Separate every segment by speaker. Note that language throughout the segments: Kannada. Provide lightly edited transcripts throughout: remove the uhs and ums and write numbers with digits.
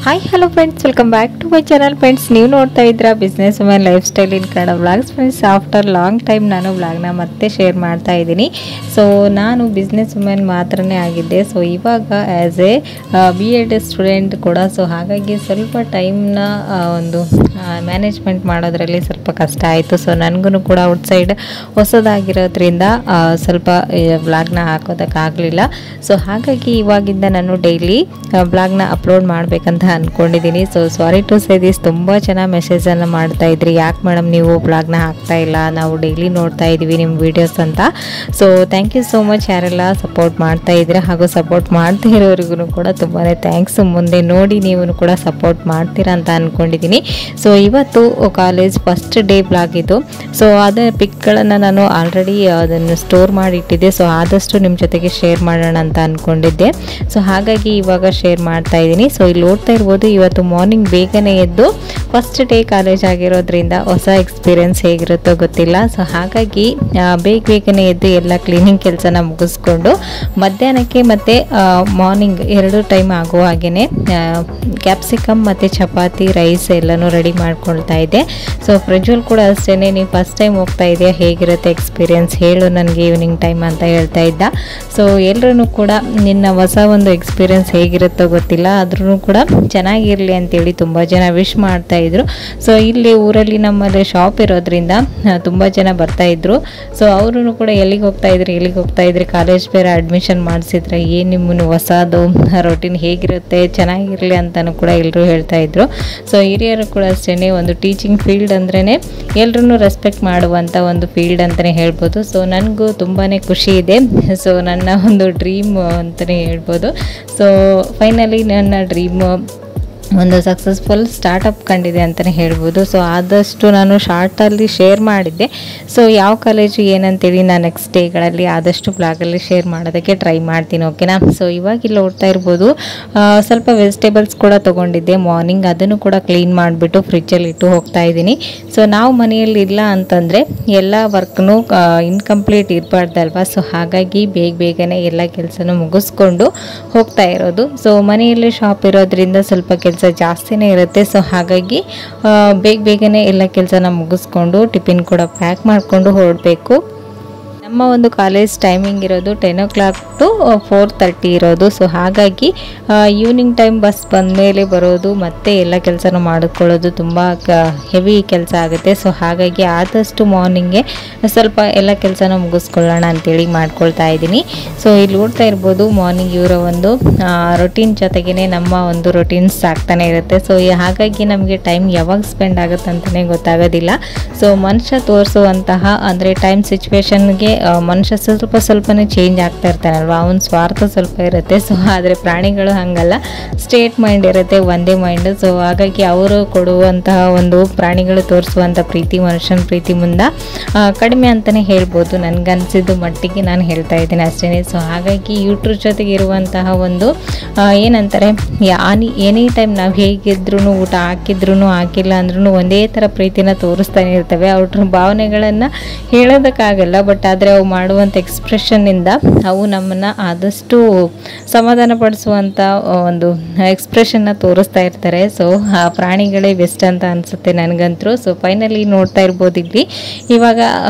Speaker 1: Hi hello friends, welcome back to my channel. Friends, ನೀವು ನೋಡ್ತಾ ಇದ್ದೀರಾ business women lifestyle in Kannada vlogs. Friends, after long time ನಾನು ವ್ಲಾಗ್ನ ಮತ್ತೆ ಶೇರ್ ಮಾಡ್ತಾ ಇದ್ದೀನಿ. ಸೊ ನಾನು ಬಿಸ್ನೆಸ್ ವುಮೆನ್ ಮಾತ್ರನೇ ಆಗಿದ್ದೆ. ಸೊ ಇವಾಗ ಆ್ಯಸ್ ಎ B.Ed ಸ್ಟೂಡೆಂಟ್ ಕೂಡ. ಸೊ ಹಾಗಾಗಿ ಸ್ವಲ್ಪ ಟೈಮ್ನ ಒಂದು ಮ್ಯಾನೇಜ್ಮೆಂಟ್ ಮಾಡೋದ್ರಲ್ಲಿ ಸ್ವಲ್ಪ ಕಷ್ಟ ಆಯಿತು. ಸೊ ನನಗೂ ಕೂಡ ಔಟ್ಸೈಡ್ ಹೊಸದಾಗಿರೋದ್ರಿಂದ ಸ್ವಲ್ಪ ವ್ಲಾಗ್ನ ಹಾಕೋದಕ್ಕಾಗಲಿಲ್ಲ. ಸೊ ಹಾಗಾಗಿ ಇವಾಗಿಂದ ನಾನು ಡೈಲಿ ವ್ಲಾಗ್ನ ಅಪ್ಲೋಡ್ ಮಾಡಬೇಕಂತ ಅಂದ್ಕೊಂಡಿದ್ದೀನಿ. So sorry to say this, ತುಂಬ ಚೆನ್ನಾಗಿ ಮೆಸೇಜನ್ನು ಮಾಡ್ತಾ ಇದ್ರಿ, ಯಾಕೆ ಮೇಡಮ್ ನೀವು ಬ್ಲಾಗ್ನ ಹಾಕ್ತಾ ಇಲ್ಲ, ನಾವು ಡೈಲಿ ನೋಡ್ತಾ ಇದ್ದೀವಿ ನಿಮ್ಮ ವೀಡಿಯೋಸ್ ಅಂತ. So thank you so much ಯಾರೆಲ್ಲ ಸಪೋರ್ಟ್ ಮಾಡ್ತಾ ಇದ್ದೀರಾ, ಹಾಗೂ ಸಪೋರ್ಟ್ ಮಾಡ್ತಾ ಇರೋರಿಗೂ ಕೂಡ ತುಂಬಾ ಥ್ಯಾಂಕ್ಸ್. ಮುಂದೆ ನೋಡಿ ನೀವು ಕೂಡ ಸಪೋರ್ಟ್ ಮಾಡ್ತೀರಾ ಅಂತ ಅಂದ್ಕೊಂಡಿದ್ದೀನಿ. ಸೊ ಇವತ್ತು ಕಾಲೇಜ್ ಫಸ್ಟ್ ಡೇ ಬ್ಲಾಗ್ ಇದು. ಸೊ ಅದೇ ಪಿಕ್ಗಳನ್ನು ನಾನು ಆಲ್ರೆಡಿ ಅದನ್ನು ಸ್ಟೋರ್ ಮಾಡಿ ಇಟ್ಟಿದ್ದೆ. ಸೊ ಆದಷ್ಟು ನಿಮ್ಮ ಜೊತೆಗೆ ಶೇರ್ ಮಾಡೋಣ ಅಂತ ಅಂದ್ಕೊಂಡಿದ್ದೆ. ಸೊ ಹಾಗಾಗಿ ಇವಾಗ ಶೇರ್ ಮಾಡ್ತಾ ಇದ್ದೀನಿ. ಸೊ ಇಲ್ಲಿ ನೋಡ್ತಾ ಇರ್ಬೋದು, ಇವತ್ತು ಮಾರ್ನಿಂಗ್ ಬೇಗನೆ ಎದ್ದು ಫಸ್ಟ್ ಡೇ ಕಾಲೇಜ್ ಆಗಿರೋದ್ರಿಂದ ಹೊಸ ಎಕ್ಸ್ಪೀರಿಯನ್ಸ್ ಹೇಗಿರುತ್ತೋ ಗೊತ್ತಿಲ್ಲ. ಸೊ ಹಾಗಾಗಿ ಬೇಗನೆ ಎದ್ದು ಎಲ್ಲ ಕ್ಲೀನಿಂಗ್ ಕೆಲಸನ ಮುಗಿಸ್ಕೊಂಡು ಮಧ್ಯಾಹ್ನಕ್ಕೆ ಮತ್ತು ಮಾರ್ನಿಂಗ್ 2 ಟೈಮ್ ಆಗೋ ಹಾಗೆಯೇ ಕ್ಯಾಪ್ಸಿಕಮ್ ಮತ್ತು ಚಪಾತಿ ರೈಸ್ ಎಲ್ಲನೂ ರೆಡಿ ಮಾಡ್ಕೊಳ್ತಾ ಇದ್ದೆ. ಸೊ ಪ್ರಜ್ವಲ್ ಕೂಡ ಅಷ್ಟೇ, ನೀವು ಫಸ್ಟ್ ಟೈಮ್ ಹೋಗ್ತಾ ಇದೆಯಾ, ಹೇಗಿರುತ್ತೆ ಎಕ್ಸ್ಪೀರಿಯನ್ಸ್ ಹೇಳು ನನಗೆ ಈವ್ನಿಂಗ್ ಟೈಮ್ ಅಂತ ಹೇಳ್ತಾ ಇದ್ದ. ಸೊ ಎಲ್ಲರೂ ಕೂಡ ನಿನ್ನ ಹೊಸ ಒಂದು ಎಕ್ಸ್ಪೀರಿಯನ್ಸ್ ಹೇಗಿರುತ್ತೋ ಗೊತ್ತಿಲ್ಲ, ಆದ್ರೂ ಕೂಡ ಚೆನ್ನಾಗಿರಲಿ ಅಂತೇಳಿ ತುಂಬ ಜನ ವಿಶ್ ಮಾಡ್ತಾ ಇದ್ರು. ಸೊ ಇಲ್ಲಿ ಊರಲ್ಲಿ ನಮ್ಮಲ್ಲಿ ಶಾಪ್ ಇರೋದ್ರಿಂದ ತುಂಬ ಜನ ಬರ್ತಾ ಇದ್ರು. ಸೊ ಅವರು ಕೂಡ ಎಲ್ಲಿಗೆ ಹೋಗ್ತಾ ಇದ್ರಿ ಕಾಲೇಜ್ ಬೇರೆ ಅಡ್ಮಿಷನ್ ಮಾಡಿಸಿದ್ರೆ, ಏನು ನಿಮ್ಮನ್ನು ಹೊಸದು ರೊಟೀನ್ ಹೇಗಿರುತ್ತೆ ಚೆನ್ನಾಗಿರಲಿ ಅಂತಲೂ ಕೂಡ ಎಲ್ಲರೂ ಹೇಳ್ತಾ ಇದ್ರು. ಸೊ ಹಿರಿಯರು ಕೂಡ ಅಷ್ಟೇ, ಒಂದು ಟೀಚಿಂಗ್ ಫೀಲ್ಡ್ ಅಂದ್ರೇ ಎಲ್ಲರೂ ರೆಸ್ಪೆಕ್ಟ್ ಮಾಡುವಂಥ ಒಂದು ಫೀಲ್ಡ್ ಅಂತಲೇ ಹೇಳ್ಬೋದು. ಸೊ ನನಗೂ ತುಂಬಾ ಖುಷಿ ಇದೆ. ಸೊ ನನ್ನ ಒಂದು ಡ್ರೀಮ್ ಅಂತಲೇ ಹೇಳ್ಬೋದು. ಸೊ ಫೈನಲಿ ನನ್ನ ಡ್ರೀಮ್ ಒಂದು ಸಕ್ಸಸ್ಫುಲ್ ಸ್ಟಾರ್ಟಪ್ ಕಂಡಿದೆ ಅಂತಲೇ ಹೇಳ್ಬೋದು. ಸೊ ಆದಷ್ಟು ನಾನು ಶಾರ್ಟಲ್ಲಿ ಶೇರ್ ಮಾಡಿದ್ದೆ. ಸೊ ಯಾವ ಕಾಲೇಜು ಏನಂತೇಳಿ ನಾನು ನೆಕ್ಸ್ಟ್ ಡೇಗಳಲ್ಲಿ ಆದಷ್ಟು ಬ್ಲಾಗಲ್ಲಿ ಶೇರ್ ಮಾಡೋದಕ್ಕೆ ಟ್ರೈ ಮಾಡ್ತೀನಿ, ಓಕೆನಾ. ಸೊ ಇವಾಗ ಇಲ್ಲಿ ನೋಡ್ತಾ ಇರ್ಬೋದು, ಸ್ವಲ್ಪ ವೆಜಿಟೇಬಲ್ಸ್ ಕೂಡ ತೊಗೊಂಡಿದ್ದೆ ಮಾರ್ನಿಂಗ್, ಅದನ್ನು ಕೂಡ ಕ್ಲೀನ್ ಮಾಡಿಬಿಟ್ಟು ಫ್ರಿಜ್ಜಲ್ಲಿ ಇಟ್ಟು ಹೋಗ್ತಾ ಇದ್ದೀನಿ. ಸೊ ನಾವು ಮನೆಯಲ್ಲಿ ಇಲ್ಲ ಅಂತಂದರೆ ಎಲ್ಲ ವರ್ಕ್ನೂ ಇನ್ಕಂಪ್ಲೀಟ್ ಇರಬಾರ್ದಲ್ವ. ಸೊ ಹಾಗಾಗಿ ಬೇಗನೆ ಎಲ್ಲ ಕೆಲಸನೂ ಮುಗಿಸ್ಕೊಂಡು ಹೋಗ್ತಾ ಇರೋದು. ಸೊ ಮನೆಯಲ್ಲಿ ಶಾಪ್ ಇರೋದ್ರಿಂದ ಸ್ವಲ್ಪ ಕೆಲಸ ಜಾಸ್ತಿನೇ ಇರುತ್ತೆ. ಸೊ ಹಾಗಾಗಿ ಬೇಗನೆ ಎಲ್ಲ ಕೆಲಸನ ಮುಗಿಸ್ಕೊಂಡು ಟಿಫಿನ್ ಕೂಡ ಪ್ಯಾಕ್ ಮಾಡಿಕೊಂಡು ಹೊರಡಬೇಕು. ನಮ್ಮ ಒಂದು ಕಾಲೇಜ್ ಟೈಮಿಂಗ್ ಇರೋದು 10 o'clock to 4:30 ಇರೋದು. ಸೊ ಹಾಗಾಗಿ ಈವ್ನಿಂಗ್ ಟೈಮ್ ಬಸ್ ಬಂದಮೇಲೆ ಬರೋದು ಮತ್ತು ಎಲ್ಲ ಕೆಲಸನೂ ಮಾಡಿಕೊಳ್ಳೋದು ತುಂಬ ಹೆವಿ ಕೆಲಸ ಆಗುತ್ತೆ. ಸೊ ಹಾಗಾಗಿ ಆದಷ್ಟು ಮಾರ್ನಿಂಗ್ಗೆ ಸ್ವಲ್ಪ ಎಲ್ಲ ಕೆಲಸನ ಮುಗಿಸ್ಕೊಳ್ಳೋಣ ಅಂತೇಳಿ ಮಾಡ್ಕೊಳ್ತಾ ಇದ್ದೀನಿ. ಸೊ ಇಲ್ಲಿ ನೋಡ್ತಾ ಇರ್ಬೋದು, ಮಾರ್ನಿಂಗ್ ಇವರ ಒಂದು ರೊಟೀನ್ ಜೊತೆಗೇ ನಮ್ಮ ಒಂದು ರೊಟೀನ್ಸ್ ಆಗ್ತಾನೆ ಇರುತ್ತೆ. ಸೊ ಹಾಗಾಗಿ ನಮಗೆ ಟೈಮ್ ಯಾವಾಗ ಸ್ಪೆಂಡ್ ಆಗುತ್ತೆ ಅಂತಲೇ ಗೊತ್ತಾಗೋದಿಲ್ಲ. ಸೊ ಮನುಷ್ಯ ತೋರಿಸುವಂತಹ ಅಂದರೆ ಟೈಮ್ ಸಿಚುವೇಶನ್ಗೆ ಮನುಷ್ಯ ಸ್ವಲ್ಪನೇ ಚೇಂಜ್ ಆಗ್ತಾ ಇರ್ತಾನಲ್ವ, ಅವನ ಸ್ವಾರ್ಥ ಸ್ವಲ್ಪ ಇರುತ್ತೆ. ಸೊ ಆದರೆ ಪ್ರಾಣಿಗಳು ಹಾಗಲ್ಲ, ಸ್ಟೇಟ್ ಮೈಂಡ್ ಇರುತ್ತೆ, ಒಂದೇ ಮೈಂಡ್. ಸೊ ಹಾಗಾಗಿ ಅವರು ಕೊಡುವಂತಹ ಒಂದು ಪ್ರಾಣಿಗಳು ತೋರಿಸುವಂಥ ಪ್ರೀತಿ ಮನುಷ್ಯನ ಪ್ರೀತಿ ಮುಂದೆ ಕಡಿಮೆ ಅಂತಲೇ ಹೇಳ್ಬೋದು. ನನಗನ್ಸಿದ್ದು ಮಟ್ಟಿಗೆ ನಾನು ಹೇಳ್ತಾ ಇದ್ದೀನಿ ಅಷ್ಟೇ. ಸೊ ಹಾಗಾಗಿ ಯೂಟ್ಯೂಬ್ ಜೊತೆಗೆ ಇರುವಂತಹ ಒಂದು ಏನಂತಾರೆ, ಎನಿ ಟೈಮ್ ನಾವು ಹೇಗಿದ್ರೂ ಊಟ ಹಾಕಿದ್ರೂ ಹಾಕಿಲ್ಲ ಅಂದ್ರೂ ಒಂದೇ ಥರ ಪ್ರೀತಿನ ತೋರಿಸ್ತಾನೆ ಇರ್ತವೆ. ಅವ್ರ ಭಾವನೆಗಳನ್ನು ಹೇಳೋದಕ್ಕಾಗಲ್ಲ, ಬಟ್ ಆದರೆ ಅವು ಮಾಡುವಂಥ ಎಕ್ಸ್ಪ್ರೆಷನ್ನಿಂದ ಅವು ನಮ್ಮನ್ನು ಆದಷ್ಟು ಸಮಾಧಾನ ಪಡಿಸುವಂಥ ಒಂದು ಎಕ್ಸ್ಪ್ರೆಷನ್ನ ತೋರಿಸ್ತಾ ಇರ್ತಾರೆ. ಸೊ ಆ ಪ್ರಾಣಿಗಳೇ ಬೆಸ್ಟ್ ಅಂತ ಅನಿಸುತ್ತೆ ನನಗಂತೂ. ಸೊ ಫೈನಲಿ ನೋಡ್ತಾ ಇರ್ಬೋದು, ಇಲ್ಲಿ ಇವಾಗ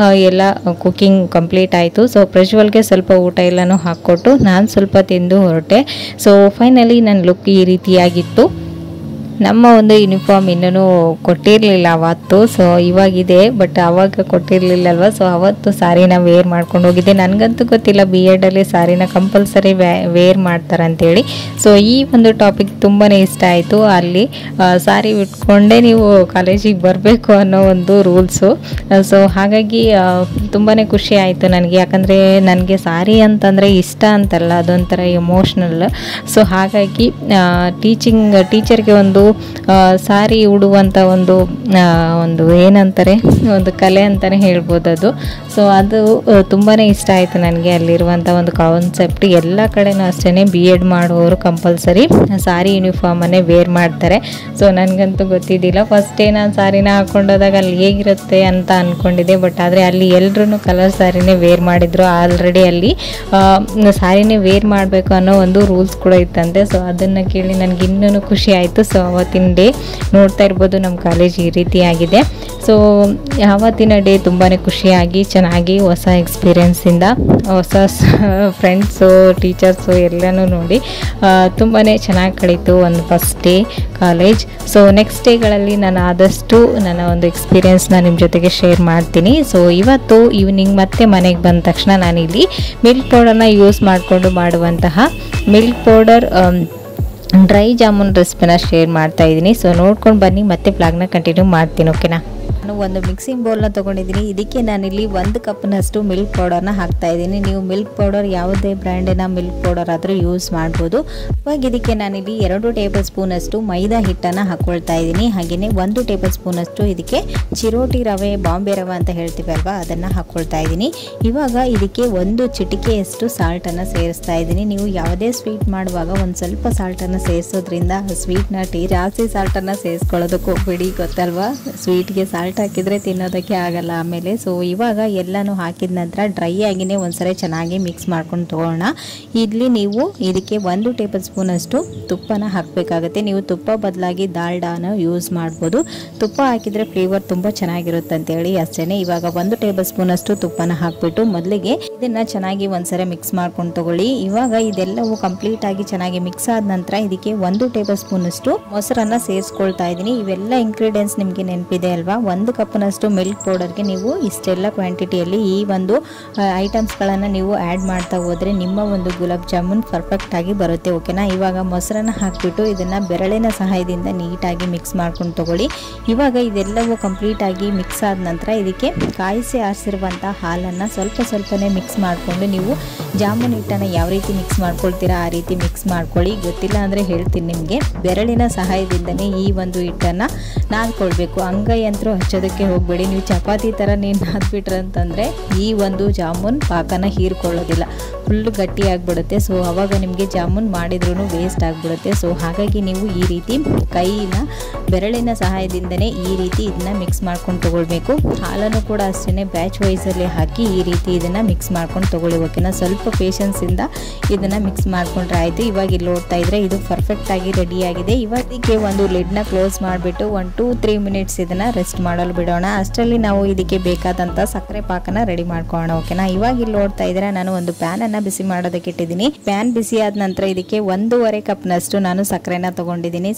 Speaker 1: ಎಲ್ಲ ಕುಕ್ಕಿಂಗ್ ಕಂಪ್ಲೀಟ್ ಆಯಿತು. ಸೊ ಪ್ರಜ್ವಲ್ಗೆ ಸ್ವಲ್ಪ ಊಟ ಎಲ್ಲನೂ ಹಾಕ್ಕೊಟ್ಟು ನಾನು ಸ್ವಲ್ಪ ತಿಂದು ಹೊರಟೆ. ಸೊ ಫೈನಲಿ ನನ್ನ ಲುಕ್ ಈ ರೀತಿಯಾಗಿತ್ತು. ನಮ್ಮ ಒಂದು ಯೂನಿಫಾರ್ಮ್ ಇನ್ನೂ ಕೊಟ್ಟಿರಲಿಲ್ಲ ಅವತ್ತು. ಸೊ ಇವಾಗಿದೆ, ಬಟ್ ಆವಾಗ ಕೊಟ್ಟಿರಲಿಲ್ಲಲ್ವ. ಸೊ ಅವತ್ತು ಸಾರಿನ ವೇರ್ ಮಾಡ್ಕೊಂಡು ಹೋಗಿದ್ದೆ. ನನಗಂತೂ ಗೊತ್ತಿಲ್ಲ B.Edಲ್ಲಿ ಸಾರಿನ ಕಂಪಲ್ಸರಿ ವೇರ್ ಮಾಡ್ತಾರೆ ಅಂತೇಳಿ. ಸೊ ಈ ಒಂದು ಟಾಪಿಕ್ ತುಂಬಾ ಇಷ್ಟ ಆಯಿತು. ಅಲ್ಲಿ ಸಾರಿ ಉಟ್ಕೊಂಡೇ ನೀವು ಕಾಲೇಜಿಗೆ ಬರಬೇಕು ಅನ್ನೋ ಒಂದು ರೂಲ್ಸು. ಸೊ ಹಾಗಾಗಿ ತುಂಬಾ ಖುಷಿ ಆಯಿತು ನನಗೆ, ಯಾಕಂದರೆ ನನಗೆ ಸಾರಿ ಅಂತಂದರೆ ಇಷ್ಟ ಅಂತಲ್ಲ, ಅದೊಂಥರ ಎಮೋಷ್ನಲ್. ಸೊ ಹಾಗಾಗಿ ಟೀಚರ್ಗೆ ಒಂದು ಸಾರಿ ಉಡುವಂಥ ಒಂದು ಏನಂತಾರೆ ಒಂದು ಕಲೆ ಅಂತಲೇ ಹೇಳ್ಬೋದು ಅದು. ಸೊ ಅದು ತುಂಬಾ ಇಷ್ಟ ಆಯಿತು ನನಗೆ. ಅಲ್ಲಿರುವಂಥ ಒಂದು ಕಾನ್ಸೆಪ್ಟ್ ಎಲ್ಲ ಕಡೆನೂ ಅಷ್ಟೇ ಬಿ ಎಡ್ ಮಾಡುವವರು ಕಂಪಲ್ಸರಿ ಸಾರಿ ಯೂನಿಫಾರ್ಮನ್ನೇ ವೇರ್ ಮಾಡ್ತಾರೆ. ಸೊ ನನಗಂತೂ ಗೊತ್ತಿದ್ದಿಲ್ಲ. ಫಸ್ಟೇ ನಾನು ಸಾರಿನ ಹಾಕ್ಕೊಂಡೋದಾಗ ಅಲ್ಲಿ ಹೇಗಿರುತ್ತೆ ಅಂತ ಅಂದ್ಕೊಂಡಿದ್ದೆ. ಬಟ್ ಆದರೆ ಅಲ್ಲಿ ಎಲ್ಲರೂ ಕಲರ್ ಸಾರಿನೇ ವೇರ್ ಮಾಡಿದ್ರು. ಆಲ್ರೆಡಿ ಅಲ್ಲಿ ಸಾರಿನೇ ವೇರ್ ಮಾಡಬೇಕು ಅನ್ನೋ ಒಂದು ರೂಲ್ಸ್ ಕೂಡ ಇತ್ತಂತೆ. ಸೊ ಅದನ್ನು ಕೇಳಿ ನನಗೆ ಇನ್ನೂ ಖುಷಿ ಆಯಿತು. ಸೊ ಅವತ್ತಿನ ಡೇ ನೋಡ್ತಾ ಇರ್ಬೋದು ನಮ್ಮ ಕಾಲೇಜ್ ಈ ರೀತಿ ಆಗಿದೆ. ಸೊ ಆವತ್ತಿನ ಡೇ ತುಂಬಾ ಖುಷಿಯಾಗಿ ಚೆನ್ನಾಗಿ ಹೊಸ ಎಕ್ಸ್ಪೀರಿಯೆನ್ಸಿಂದ ಹೊಸ ಫ್ರೆಂಡ್ಸು ಟೀಚರ್ಸು ಎಲ್ಲನೂ ನೋಡಿ ತುಂಬಾ ಚೆನ್ನಾಗಿ ಕಳೀತು ಒಂದು first day college. So next ಡೇಗಳಲ್ಲಿ ನಾನು ಆದಷ್ಟು ನನ್ನ ಒಂದು ಎಕ್ಸ್ಪೀರಿಯೆನ್ಸ್ನ ನಿಮ್ಮ ಜೊತೆಗೆ ಶೇರ್ ಮಾಡ್ತೀನಿ. ಸೊ ಇವತ್ತು ಈವ್ನಿಂಗ್ ಮತ್ತೆ ಮನೆಗೆ ಬಂದ ತಕ್ಷಣ ನಾನಿಲ್ಲಿ ಮಿಲ್ಕ್ ಪೌಡರ್ನ ಯೂಸ್ ಮಾಡಿಕೊಂಡು ಮಾಡುವಂತಹ ಮಿಲ್ಕ್ ಪೌಡರ್ ಡ್ರೈ ಜಾಮೂನ್ ರೆಸಿಪಿನ ಶೇರ್ ಮಾಡ್ತಾ ಇದ್ದೀನಿ. ಸೊ ನೋಡ್ಕೊಂಡು ಬನ್ನಿ, ಮತ್ತೆ ವ್ಲಾಗ್ನ ಕಂಟಿನ್ಯೂ ಮಾಡ್ತೀನಿ. ಓಕೆನಾ? ನಾನು ಒಂದು ಮಿಕ್ಸಿಂಗ್ ಬೌಲ್ನ ತೊಗೊಂಡಿದ್ದೀನಿ. ಇದಕ್ಕೆ ನಾನಿಲ್ಲಿ 1 ಕಪ್ನಷ್ಟು ಮಿಲ್ಕ್ ಪೌಡರ್ನ ಹಾಕ್ತಾ ಇದ್ದೀನಿ. ನೀವು ಮಿಲ್ಕ್ ಪೌಡರ್ ಯಾವುದೇ ಬ್ರ್ಯಾಂಡಿನ ಮಿಲ್ಕ್ ಪೌಡರ್ ಆದರೂ ಯೂಸ್ ಮಾಡ್ಬೋದು. ಇವಾಗ ಇದಕ್ಕೆ ನಾನಿಲ್ಲಿ 2 ಟೇಬಲ್ ಸ್ಪೂನಷ್ಟು ಮೈದಾ ಹಿಟ್ಟನ್ನು ಹಾಕ್ಕೊಳ್ತಾ ಇದ್ದೀನಿ. ಹಾಗೆಯೇ 1 ಟೇಬಲ್ ಸ್ಪೂನಷ್ಟು ಇದಕ್ಕೆ ಚಿರೋಟಿ ರವೆ, ಬಾಂಬೆ ರವೆ ಅಂತ ಹೇಳ್ತೀವಿ ಅಲ್ವಾ, ಅದನ್ನು ಹಾಕ್ಕೊಳ್ತಾ ಇದ್ದೀನಿ. ಇವಾಗ ಇದಕ್ಕೆ 1 ಚಿಟಿಕೆಯಷ್ಟು ಸಾಲ್ಟನ್ನು ಸೇರಿಸ್ತಾ ಇದ್ದೀನಿ. ನೀವು ಯಾವುದೇ ಸ್ವೀಟ್ ಮಾಡುವಾಗ ಒಂದು ಸ್ವಲ್ಪ ಸಾಲ್ಟನ್ನು ಸೇರಿಸೋದ್ರಿಂದ ಸ್ವೀಟ್ನ ಜಾಸ್ತಿ ಸಾಲ್ಟನ್ನು ಸೇರಿಸ್ಕೊಳ್ಳೋದಕ್ಕೆ ಹೋಗ್ಬೇಡಿ, ಗೊತ್ತಲ್ವಾ? ಸ್ವೀಟ್ಗೆ ಸಾಲ್ಟ್ ಹಾಕಿದರೆ ತಿನ್ನೋದಕ್ಕೆ ಆಗಲ್ಲ ಆಮೇಲೆ. ಸೊ ಇವಾಗ ಎಲ್ಲನೂ ಹಾಕಿದ ನಂತರ ಡ್ರೈ ಆಗಿನೇ ಒಂದ್ಸರಿ ಚೆನ್ನಾಗಿ ಮಿಕ್ಸ್ ಮಾಡ್ಕೊಂಡು ತೊಗೊಳ್ಳೋಣ. ಇಲ್ಲಿ ನೀವು ಇದಕ್ಕೆ 1 ಟೇಬಲ್ ಸ್ಪೂನಷ್ಟು ತುಪ್ಪನ ಹಾಕಬೇಕಾಗುತ್ತೆ. ನೀವು ತುಪ್ಪ ಬದಲಾಗಿ ದಾಲ್ಡಾನ ಯೂಸ್ ಮಾಡ್ಬೋದು. ತುಪ್ಪ ಹಾಕಿದರೆ ಫ್ಲೇವರ್ ತುಂಬ ಚೆನ್ನಾಗಿರುತ್ತೆ ಅಂತೇಳಿ ಅಷ್ಟೇ. ಇವಾಗ 1 ಟೇಬಲ್ ಸ್ಪೂನಷ್ಟು ತುಪ್ಪನ ಹಾಕಿಬಿಟ್ಟು ಮೊದಲಿಗೆ ಇದನ್ನು ಚೆನ್ನಾಗಿ ಒಂದ್ಸರಿ ಮಿಕ್ಸ್ ಮಾಡ್ಕೊಂಡು ತೊಗೊಳ್ಳಿ. ಇವಾಗ ಇದೆಲ್ಲವೂ ಕಂಪ್ಲೀಟಾಗಿ ಚೆನ್ನಾಗಿ ಮಿಕ್ಸ್ ಆದ ನಂತರ ಇದಕ್ಕೆ 1 ಟೇಬಲ್ ಸ್ಪೂನಷ್ಟು ಮೊಸರನ್ನು ಸೇರಿಸ್ಕೊಳ್ತಾ ಇದ್ದೀನಿ. ಇವೆಲ್ಲ ಇಂಗ್ರೀಡಿಯೆಂಟ್ಸ್ ನಿಮಗೆ ನೆನಪಿದೆ ಅಲ್ವಾ? 1 ಕಪ್ನಷ್ಟು ಮಿಲ್ಕ್ ಪೌಡರ್ಗೆ ನೀವು ಇಷ್ಟೆಲ್ಲ ಕ್ವಾಂಟಿಟಿಯಲ್ಲಿ ಈ ಒಂದು ಐಟಮ್ಸ್ಗಳನ್ನು ನೀವು ಆ್ಯಡ್ ಮಾಡ್ತಾ ಹೋದರೆ ನಿಮ್ಮ ಒಂದು ಗುಲಾಬ್ ಜಾಮೂನ್ ಪರ್ಫೆಕ್ಟ್ ಆಗಿ ಬರುತ್ತೆ. ಓಕೆನಾ? ಇವಾಗ ಮೊಸರನ್ನು ಹಾಕಿಬಿಟ್ಟು ಇದನ್ನು ಬೆರಳಿನ ಸಹಾಯದಿಂದ ನೀಟಾಗಿ ಮಿಕ್ಸ್ ಮಾಡ್ಕೊಂಡು ತೊಗೊಳ್ಳಿ. ಇವಾಗ ಇದೆಲ್ಲವೂ ಕಂಪ್ಲೀಟಾಗಿ ಮಿಕ್ಸ್ ಆದ ನಂತರ ಇದಕ್ಕೆ ಕಾಯಿಸಿ ಆರಿಸಿರುವಂಥ ಹಾಲನ್ನು ಸ್ವಲ್ಪನೇ ಮಿಕ್ಸ್ ಮಾಡಿಕೊಂಡು ನೀವು ಜಾಮೂನ್ ಹಿಟ್ಟನ್ನು ಯಾವ ರೀತಿ ಮಿಕ್ಸ್ ಮಾಡ್ಕೊಳ್ತೀರಾ ಆ ರೀತಿ ಮಿಕ್ಸ್ ಮಾಡ್ಕೊಳ್ಳಿ. ಗೊತ್ತಿಲ್ಲ ಅಂದರೆ ಹೇಳ್ತೀನಿ ನಿಮಗೆ. ಬೆರಳಿನ ಸಹಾಯದಿಂದನೇ ಈ ಒಂದು ಹಿಟ್ಟನ್ನು ನಾದ್ಕೊಳ್ಬೇಕು. ಅಂಗೈ ಅಂತರೂ ಹಚ್ಚೋದಕ್ಕೆ ಹೋಗಬೇಡಿ. ನೀವು ಚಪಾತಿ ಥರ ನೀನು ನಾದ್ಬಿಟ್ರೆ ಅಂತಂದರೆ ಈ ಒಂದು ಜಾಮೂನ್ ಪಾಕನ ಹೀರ್ಕೊಳ್ಳೋದಿಲ್ಲ, ಫುಲ್ ಗಟ್ಟಿಯಾಗಿಬಿಡುತ್ತೆ. ಸೊ ಆವಾಗ ನಿಮಗೆ ಜಾಮೂನ್ ಮಾಡಿದ್ರೂ ವೇಸ್ಟ್ ಆಗಿಬಿಡುತ್ತೆ. ಸೊ ಹಾಗಾಗಿ ನೀವು ಈ ರೀತಿ ಕೈನ ಬೆರಳಿನ ಸಹಾಯದಿಂದನೇ ಈ ರೀತಿ ಇದನ್ನು ಮಿಕ್ಸ್ ಮಾಡ್ಕೊಂಡು ತೊಗೊಳ್ಬೇಕು. ಹಾಲನ್ನು ಕೂಡ ಅಷ್ಟೇ ಬ್ಯಾಚ್ ವೈಸಲ್ಲಿ ಹಾಕಿ ಈ ರೀತಿ ಇದನ್ನು ಮಿಕ್ಸ್ ಮಾಡ್ಕೊಂಡು ತೊಗೊಳ್ಳಿ. ಓಕೆನಾ? ಸ್ವಲ್ಪ ಪೇಷನ್ಸಿಂದ ಇದನ್ನು ಮಿಕ್ಸ್ ಮಾಡ್ಕೊಂಡ್ರೆ ಆಯಿತು. ಇವಾಗ ಇಲ್ಲಿ ನೋಡ್ತಾ ಇದ್ರೆ ಇದು ಪರ್ಫೆಕ್ಟಾಗಿ ರೆಡಿಯಾಗಿದೆ. ಇವತ್ತಿಗೆ ಒಂದು ಲಿಡ್ನ ಕ್ಲೋಸ್ ಮಾಡಿಬಿಟ್ಟು 1-3 ಮಿನಿಟ್ಸ್ ಇದನ್ನು ರೆಸ್ಟ್ ಮಾಡಲು ಬಿಡೋಣ. ಅಷ್ಟರಲ್ಲಿ ನಾವು ಇದಕ್ಕೆ ಬೇಕಾದಂಥ ಸಕ್ಕರೆ ಪಾಕನ ರೆಡಿ ಮಾಡ್ಕೊಳ್ಳೋಣ. ಓಕೆನಾ? ಇವಾಗ ಇಲ್ಲಿ ನೋಡ್ತಾ ಇದ್ರೆ ನಾನು ಒಂದು ಪ್ಯಾನನ್ನು ಬಿಸಿ ಮಾಡೋದಕ್ಕೆ ಇಟ್ಟಿದ್ದೀನಿ. ಪ್ಯಾನ್ ಬಿಸಿ ಆದ ನಂತರ ಇದಕ್ಕೆ 1.5 ಕಪ್ನಷ್ಟು ನಾನು ಸಕ್ಕರೆನ ತೊಗೊಂಡಿದ್ದೀನಿ.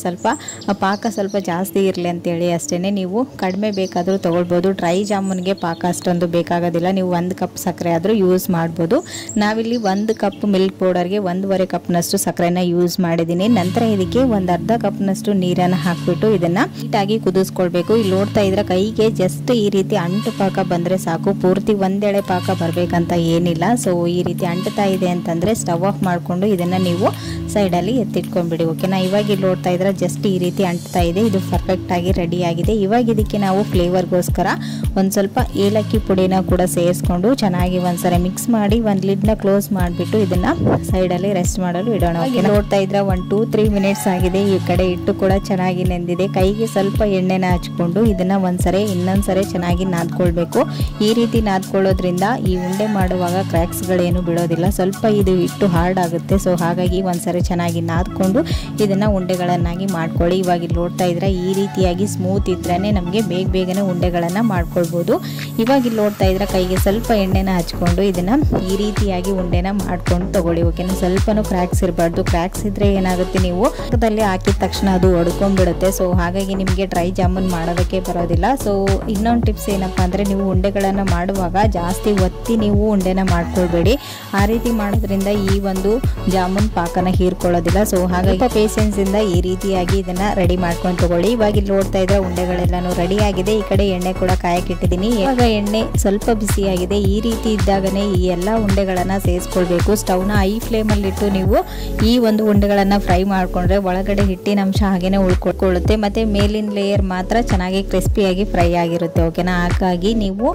Speaker 1: ಪಾಕ ಸ್ವಲ್ಪ ಜಾಸ್ತಿ ಇರಲಿ ಅಂತೇಳಿ ಅಷ್ಟೇ. ನೀವು ಕಡಿಮೆ ಬೇಕಾದರೂ ತೊಗೊಳ್ಬೋದು. ಡ್ರೈ ಜಾಮೂನ್ಗೆ ಪಾಕ ಅಷ್ಟೊಂದು ಬೇಕಾಗೋದಿಲ್ಲ. ನೀವು 1 ಕಪ್ ಸಕ್ಕರೆ ಆದರೂ ಯೂಸ್ ಮಾಡ್ಬೋದು. ನಾವಿಲ್ಲಿ 1 ಕಪ್ ಮಿಲ್ಕ್ ಪೌಡರ್ಗೆ 1.5 ಕಪ್ನಷ್ಟು ಸಕ್ಕರೆನ ಯೂಸ್ ಮಾಡಿದ್ದೀನಿ. ನಂತರ ಇದಕ್ಕೆ ಒಂದು ಅರ್ಧ ಕಪ್ನಷ್ಟು ನೀರನ್ನು ಹಾಕಿಬಿಟ್ಟು ಇದನ್ನು ನೀಟಾಗಿ ಕುದಿಸ್ಕೊಳ್ಬೇಕು. ಇಲ್ಲಿ ನೋಡ್ತಾ ಇದ್ರೆ ಕೈಗೆ ಜಸ್ಟ್ ಈ ರೀತಿ ಅಂಟು ಪಾಕ ಬಂದರೆ ಸಾಕು. ಪೂರ್ತಿ ಒಂದೆಳೆ ಪಾಕ ಬರಬೇಕಂತ ಏನಿಲ್ಲ. ಸೊ ಈ ರೀತಿ ಅಂಟುತ್ತಾ ಇದೆ ಅಂತಂದರೆ ಸ್ಟವ್ ಆಫ್ ಮಾಡಿಕೊಂಡು ಇದನ್ನು ನೀವು ಸೈಡಲ್ಲಿ ಎತ್ತಿಟ್ಕೊಂಡ್ಬಿಡಿ. ಓಕೆನಾ? ಇವಾಗ ಇಲ್ಲಿ ನೋಡ್ತಾ ಇದ್ರೆ ಜಸ್ಟ್ ಈ ರೀತಿ ಅಂಟ್ತಾ ಇದೆ. ಇದು ಪರ್ಫೆಕ್ಟಾಗಿ ರೆಡಿ ಆಗಿದೆ. ಇವಾಗ ಇದಕ್ಕೆ ನಾವು ಫ್ಲೇವರ್ಗೋಸ್ಕರ ಒಂದು ಸ್ವಲ್ಪ ಏಲಕ್ಕಿ ಪುಡಿನ ಕೂಡ ಸೇರಿಸ್ಕೊಂಡು ಚೆನ್ನಾಗಿ ಒಂದ್ಸರಿ ಮಿಕ್ಸ್ ಮಾಡಿ ಒಂದು ಲಿಡ್ನ ಕ್ಲೋಸ್ ಮಾಡಿಬಿಟ್ಟು ಇದನ್ನು ಸೈಡಲ್ಲಿ ರೆಸ್ಟ್ ಮಾಡಲು ಇಡೋಣ. ಓಕೆನಾ? ನೋಡ್ತಾ ಇದ್ರೆ 1-2-3 ಮಿನಿಟ್ಸ್ ಆಗಿದೆ. ಈ ಕಡೆ ಹಿಟ್ಟು ಕೂಡ ಚೆನ್ನಾಗಿ ನೆಂದಿದೆ. ಕೈಗೆ ಸ್ವಲ್ಪ ಎಣ್ಣೆನ ಹಚ್ಕೊಂಡು ಇದನ್ನು ಒಂದ್ಸರಿ ಇನ್ನೊಂದ್ಸರಿ ಚೆನ್ನಾಗಿ ನಾದ್ಕೊಳ್ಬೇಕು. ಈ ರೀತಿ ನಾದ್ಕೊಳ್ಳೋದ್ರಿಂದ ಈ ಉಂಡೆ ಮಾಡುವಾಗ ಕ್ರ್ಯಾಕ್ಸ್ಗಳೇನು ಬಿಡೋದಿಲ್ಲ. ಸ್ವಲ್ಪ ಇದು ಹಿಟ್ಟು ಹಾರ್ಡ್ ಆಗುತ್ತೆ. ಸೊ ಹಾಗಾಗಿ ಒಂದ್ಸರಿ ಚೆನ್ನಾಗಿ ನಾದ್ಕೊಂಡು ಇದನ್ನು ಉಂಡೆಗಳನ್ನಾಗಿ ಮಾಡ್ಕೊಳ್ಳಿ. ಇವಾಗ ಇಲ್ಲಿ ನೋಡ್ತಾ ಇದ್ರೆ ಈ ರೀತಿಯಾಗಿ ಸ್ಮೂತ್ ಇದ್ರೇ ನಮಗೆ ಬೇಗನೆ ಉಂಡೆಗಳನ್ನು ಮಾಡ್ಕೊಳ್ಬೋದು. ಇವಾಗ ಇಲ್ಲಿ ನೋಡ್ತಾ ಇದ್ರೆ ಕೈಗೆ ಸ್ವಲ್ಪ ಎಣ್ಣೆನ ಹಚ್ಕೊಂಡು ಇದನ್ನು ಈ ರೀತಿಯಾಗಿ ಉಂಡೆನ ಮಾಡ್ಕೊಂಡು ತಗೊಳ್ಳಿ. ಓಕೆನಾ? ಸ್ವಲ್ಪನೂ ಕ್ರ್ಯಾಕ್ಸ್ ಇರಬಾರ್ದು. ಕ್ರ್ಯಾಕ್ಸ್ ಇದ್ರೆ ಏನಾಗುತ್ತೆ, ನೀವು ಪಕ್ಕದಲ್ಲಿ ಹಾಕಿದ ತಕ್ಷಣ ಅದು ಒಡ್ಕೊಂಡ್ಬಿಡುತ್ತೆ. ಸೊ ಹಾಗಾಗಿ ನಿಮಗೆ ಡ್ರೈ ಜಾಮೂನ್ ಮಾಡೋದಕ್ಕೆ ಬರೋದಿಲ್ಲ. ಸೊ ಇನ್ನೊಂದು ಟಿಪ್ಸ್ ಏನಪ್ಪ ಅಂದರೆ ನೀವು ಉಂಡೆಗಳನ್ನು ಮಾಡುವಾಗ ಜಾಸ್ತಿ ಒತ್ತಿ ನೀವು ಉಂಡೆನ ಮಾಡ್ಕೊಳ್ಬೇಡಿ. ಆ ರೀತಿ ಮಾಡೋದ್ರಿಂದ ಈ ಒಂದು ಜಾಮೂನ್ ಪಾಕನ ಹೀರ್ಕೊಳ್ಳೋದಿಲ್ಲ. ಸೊ ಹಾಗಾಗಿ ಪೇಷನ್ಸಿಂದ ಈ ರೀತಿಯಾಗಿ ಇದನ್ನು ರೆಡಿ ಮಾಡ್ಕೊಂಡು ತಗೊಳ್ಳಿ. ಇವಾಗ ಇಲ್ಲಿ ನೋಡ್ತಾ ಇದ್ರೆ ಉಂಡೆಗಳೆಲ್ಲನೂ ರೆಡಿ ಆಗಿದೆ. ಈ ಕಡೆ ಎಣ್ಣೆ ಕೂಡ ಕಾಯಕ್ಕಿಟ್ಟಿದ್ದೀನಿ. ಇವಾಗ ಎಣ್ಣೆ ಸ್ವಲ್ಪ ಬಿಸಿಯಾಗಿದೆ. ಈ ರೀತಿ ಇದ್ದಾಗನೇ ಈ ಎಲ್ಲ ಉಂಡೆಗಳನ್ನು ಸೇರಿಸ್ಕೊಳ್ಬೇಕು. ಸ್ಟವ್ನ ಹೈ ಫ್ಲೇಮಲ್ಲಿಟ್ಟು ನೀವು ಈ ಒಂದು ಉಂಡೆಗಳನ್ನು ಫ್ರೈ ಮಾಡಿಕೊಂಡ್ರೆ ಒಳಗಡೆ ಹಿಟ್ಟಿನ ಅಂಶ ಹಾಗೇನೆ ಉಳ್ಕೊಳ್ಳುತ್ತೆ ಮತ್ತು ಮೇಲಿನ ಲೇಯರ್ ಮಾತ್ರ ಚೆನ್ನಾಗಿ ಕ್ರಿಸ್ಪಿಯಾಗಿ ಫ್ರೈ ಆಗಿರುತ್ತೆ. ಓಕೆನಾ? ಹಾಗಾಗಿ ನೀವು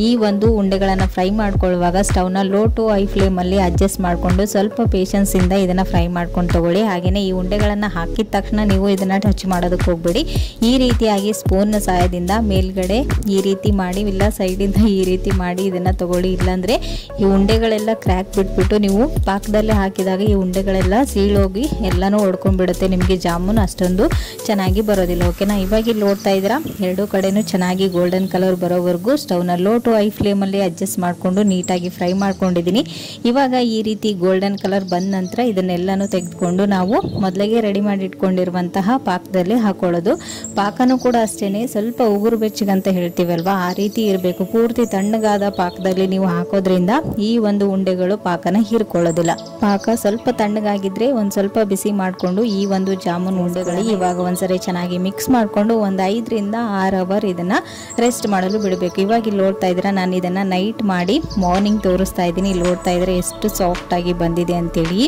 Speaker 1: ಈ ಒಂದು ಉಂಡೆಗಳನ್ನು ಫ್ರೈ ಮಾಡ್ಕೊಳ್ಳುವಾಗ ಸ್ಟವ್ನ ಲೋ ಟು ಹೈ ಫ್ಲೇಮಲ್ಲಿ ಅಡ್ಜಸ್ಟ್ ಮಾಡಿಕೊಂಡು ಸ್ವಲ್ಪ ಪೇಷನ್ಸಿಂದ ಇದನ್ನು ಫ್ರೈ ಮಾಡ್ಕೊಂಡು ತಗೊಳ್ಳಿ. ಹಾಗೆಯೇ ಈ ಉಂಡೆಗಳನ್ನು ಹಾಕಿದ ತಕ್ಷಣ ನೀವು ಇದನ್ನು ಟಚ್ ಮಾಡೋದಕ್ಕೆ ಹೋಗಬೇಡಿ. ಈ ರೀತಿಯಾಗಿ ಸ್ಪೂನ್ನ ಸಹಾಯದಿಂದ ಮೇಲ್ಗಡೆ ಈ ರೀತಿ ಮಾಡಿ, ಇಲ್ಲ ಸೈಡಿಂದ ಈ ರೀತಿ ಮಾಡಿ ಇದನ್ನು ತಗೊಳ್ಳಿ. ಇಲ್ಲಾಂದರೆ ಈ ಉಂಡೆಗಳೆಲ್ಲ ಕ್ರ್ಯಾಕ್ ಬಿಟ್ಬಿಟ್ಟು ನೀವು ಪಾಕದಲ್ಲೇ ಹಾಕಿದಾಗ ಈ ಉಂಡೆಗಳೆಲ್ಲ ಸೀಳೋಗಿ ಎಲ್ಲನೂ ಹೊಡ್ಕೊಂಡ್ಬಿಡುತ್ತೆ. ನಿಮಗೆ ಜಾಮೂನ್ ಅಷ್ಟೊಂದು ಚೆನ್ನಾಗಿ ಬರೋದಿಲ್ಲ. ಓಕೆನಾ? ಇವಾಗ ಇಲ್ಲಿ ನೋಡ್ತಾ ಇದ್ದೀರಾ ಎರಡೂ ಕಡೆನೂ ಚೆನ್ನಾಗಿ ಗೋಲ್ಡನ್ ಕಲರ್ ಬರೋವರೆಗೂ ಸ್ಟವ್ನ ಲೋ ಟು ಹೈ ಫ್ಲೇಮಲ್ಲಿ ಅಡ್ಜಸ್ಟ್ ಮಾಡಿಕೊಂಡು ನೀಟಾಗಿ ಫ್ರೈ ಮಾಡ್ಕೊಂಡಿದ್ದೀನಿ. ಇವಾಗ ಈ ರೀತಿ ಗೋಲ್ಡನ್ ಕಲರ್ ಬಂದ ನಂತರ ಇದನ್ನೆಲ್ಲನೂ ತೆಗೆದುಕೊಂಡು ನಾವು ಮೊದಲಿಗೆ ರೆಡಿ ಮಾಡಿ ಇಟ್ಕೊಂಡಿರುವಂತಹ ಪಾಕದಲ್ಲಿ ಹಾಕೊಳ್ಳೋದು. ಪಾಕನೂ ಕೂಡ ಅಷ್ಟೇ ಸ್ವಲ್ಪ ಉಗುರು ಬೆಚ್ಚಗಂತ ಹೇಳ್ತೀವಲ್ವಾ, ಆ ರೀತಿ ಇರಬೇಕು. ಪೂರ್ತಿ ತಣ್ಣಗಾದ ಪಾಕದಲ್ಲಿ ನೀವು ಹಾಕೋದ್ರಿಂದ ಈ ಒಂದು ಉಂಡೆಗಳು ಪಾಕನ ಹೀರ್ಕೊಳ್ಳೋದಿಲ್ಲ. ಪಾಕ ಸ್ವಲ್ಪ ತಣ್ಣಗಾಗಿದ್ರೆ ಒಂದು ಸ್ವಲ್ಪ ಬಿಸಿ ಮಾಡಿಕೊಂಡು ಈ ಒಂದು ಜಾಮೂನ್ ಉಂಡೆಗಳಿಗೆ ಇವಾಗ ಒಂದ್ಸರಿ ಚೆನ್ನಾಗಿ ಮಿಕ್ಸ್ ಮಾಡಿಕೊಂಡು ಒಂದು 5 ರಿಂದ 6 ಅವರ್ ಇದನ್ನು ರೆಸ್ಟ್ ಮಾಡಲು ಬಿಡಬೇಕು. ಇವಾಗ ಇಲ್ಲಿ ನೋಡ್ತಾ ಇದ್ದೀರಾ ನಾನು ಇದನ್ನು ನೈಟ್ ಮಾಡಿ ಮಾರ್ನಿಂಗ್ ತೋರಿಸ್ತಾ ಇದ್ದೀನಿ. ಇಲ್ಲಿ ನೋಡ್ತಾ ಇದ್ರೆ ಎಷ್ಟು ಸಾಫ್ಟಾಗಿ ಬಂದಿದೆ ಅಂತೇಳಿ.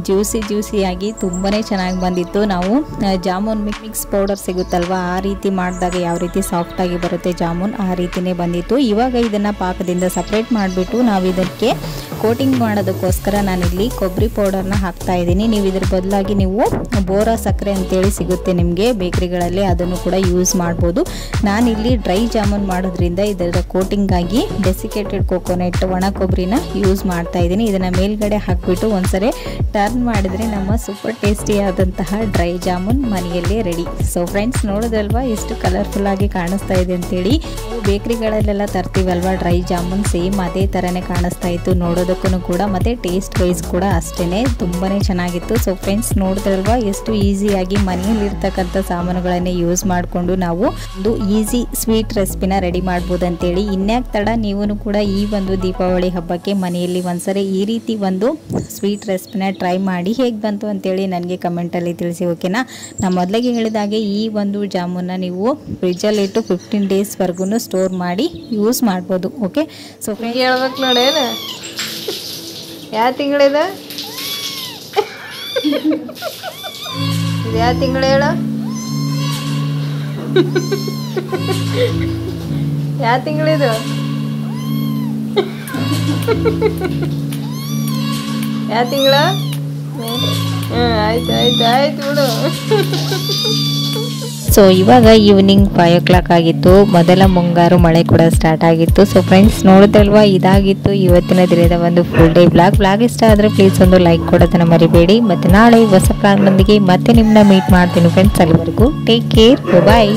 Speaker 1: ಜ್ಯೂಸಿಯಾಗಿ ತುಂಬಾ ಚೆನ್ನಾಗಿ ಬಂದಿತ್ತು. ನಾವು ಜಾಮೂನ್ ಮಿಕ್ಸ್ ಪೌಡರ್ ಸಿಗುತ್ತಲ್ವ, ಆ ರೀತಿ ಮಾಡಿದಾಗ ಯಾವ ರೀತಿ ಸಾಫ್ಟಾಗಿ ಬರುತ್ತೆ ಜಾಮೂನ್, ಆ ರೀತಿನೇ ಬಂದಿತ್ತು. ಇವಾಗ ಇದನ್ನು ಪಾಕದಿಂದ ಸಪ್ರೇಟ್ ಮಾಡಿಬಿಟ್ಟು ನಾವು ಇದಕ್ಕೆ ಕೋಟಿಂಗ್ ಮಾಡೋದಕ್ಕೋಸ್ಕರ ನಾನಿಲ್ಲಿ ಕೊಬ್ಬರಿ ಪೌಡರ್ನ ಹಾಕ್ತಾ ಇದ್ದೀನಿ. ನೀವು ಇದ್ರ ಬದಲಾಗಿ ನೀವು ಬೋರಾ ಸಕ್ಕರೆ ಅಂತೇಳಿ ಸಿಗುತ್ತೆ ನಿಮಗೆ ಬೇಕರಿಗಳಲ್ಲಿ, ಅದನ್ನು ಕೂಡ ಯೂಸ್ ಮಾಡ್ಬೋದು. ನಾನಿಲ್ಲಿ ಡ್ರೈ ಜಾಮೂನ್ ಮಾಡೋದ್ರಿಂದ ಇದರ ಕೋಟಿಂಗ್ ಆಗಿ ಡೆಸಿಕೇಟೆಡ್ ಕೋಕೋನಟ್ ಒಣ ಕೊಬ್ಬರಿನ ಯೂಸ್ ಮಾಡ್ತಾ ಇದ್ದೀನಿ. ಇದನ್ನು ಮೇಲ್ಗಡೆ ಹಾಕಿಬಿಟ್ಟು ಒಂದ್ಸರಿ ಟರ್ನ್ ಮಾಡಿದರೆ ನಮ್ಮ ಸೂಪರ್ ಟೇಸ್ಟಿಯಾದಂತಹ ಡ್ರೈ ಜಾಮೂನ್ ಮನೆಯಲ್ಲೇ ರೆಡಿ. ಸೊ ಫ್ರೆಂಡ್ಸ್ ನೋಡೋದಲ್ವಾ ಎಷ್ಟು ಕಲರ್ಫುಲ್ಲಾಗಿ ಕಾಣಿಸ್ತಾ ಇದೆ ಅಂತೇಳಿ. ಬೇಕರಿಗಳಲ್ಲೆಲ್ಲ ತರ್ತೀವಲ್ವಾ ಡ್ರೈ ಜಾಮೂನ್, ಸೇಮ್ ಅದೇ ಥರನೇ ಕಾಣಿಸ್ತಾ ಇತ್ತು ನೋಡೋದಕ್ಕೂ ಕೂಡ, ಮತ್ತು ಟೇಸ್ಟ್ ವೈಸ್ ಕೂಡ ಅಷ್ಟೇ ತುಂಬಾ ಚೆನ್ನಾಗಿತ್ತು. ಸೊ ಫ್ರೆಂಡ್ಸ್ ನೋಡಿದ್ರಲ್ವಾ ಎಷ್ಟು ಈಸಿಯಾಗಿ ಮನೆಯಲ್ಲಿರ್ತಕ್ಕಂಥ ಸಾಮಾನುಗಳನ್ನೇ ಯೂಸ್ ಮಾಡಿಕೊಂಡು ನಾವು ಒಂದು ಈಸಿ ಸ್ವೀಟ್ ರೆಸಿಪಿನ ರೆಡಿ ಮಾಡ್ಬೋದು ಅಂತೇಳಿ. ಇನ್ಯಾಕೆ ತಡ, ನೀವು ಕೂಡ ಈ ಒಂದು ದೀಪಾವಳಿ ಹಬ್ಬಕ್ಕೆ ಮನೆಯಲ್ಲಿ ಒಂದ್ಸರಿ ಈ ರೀತಿ ಒಂದು ಸ್ವೀಟ್ ರೆಸಿಪಿನ ಟ್ರೈ ಮಾಡಿ ಹೇಗೆ ಬಂತು ಅಂತೇಳಿ ನನಗೆ ಕಮೆಂಟಲ್ಲಿ ತಿಳಿಸಿ. ಓಕೆನಾ? ನಾನು ಮೊದಲಿಗೆ ಹೇಳಿದಾಗೆ ಈ ಒಂದು ಜಾಮೂನ್ನ ನೀವು ಫ್ರಿಜ್ಜಲ್ಲಿಟ್ಟು 15 ಡೇಸ್ವರೆಗೂ ಸ್ಟೋರ್ ಮಾಡಿ ಯೂಸ್ ಮಾಡ್ಬೋದು. ಓಕೆ? ಸೊ
Speaker 2: ಹೇಳ್ಬೇಕು ನೋಡಿ, ಏನು ಯಾವ ತಿಂಗಳಿದೆ ಇದು? ಯಾವ ತಿಂಗಳು ಹೇಳ? ಯಾವ ತಿಂಗಳಿದು? ಯಾವ ತಿಂಗಳ? ಆಯ್ತು ಆಯ್ತು ಆಯ್ತು ಬಿಡು.
Speaker 1: ಸೊ ಇವಾಗ ಈವ್ನಿಂಗ್ 5 o'clock ಆಗಿತ್ತು. ಮೊದಲ ಮುಂಗಾರು ಮಳೆ ಕೂಡ ಸ್ಟಾರ್ಟ್ ಆಗಿತ್ತು. ಸೊ ಫ್ರೆಂಡ್ಸ್ ನೋಡಿದಲ್ವಾ, ಇದಾಗಿತ್ತು ಇವತ್ತಿನ ದಿನದ ಒಂದು ಫುಲ್ ಡೇ ಬ್ಲಾಗ್ ಇಷ್ಟ ಆದರೆ ಪ್ಲೀಸ್ ಒಂದು ಲೈಕ್ ಕೊಡೋದನ್ನು ಮರಿಬೇಡಿ. ಮತ್ತು ನಾಳೆ ಹೊಸ ಪ್ಲಾನ್ನೊಂದಿಗೆ ಮತ್ತೆ ನಿಮ್ಮನ್ನ ಮೀಟ್ ಮಾಡ್ತೀನಿ ಫ್ರೆಂಡ್ಸ್. ಅಲ್ಲಿವರೆಗೂ ಟೇಕ್ ಕೇರ್, ಬಾಯ್.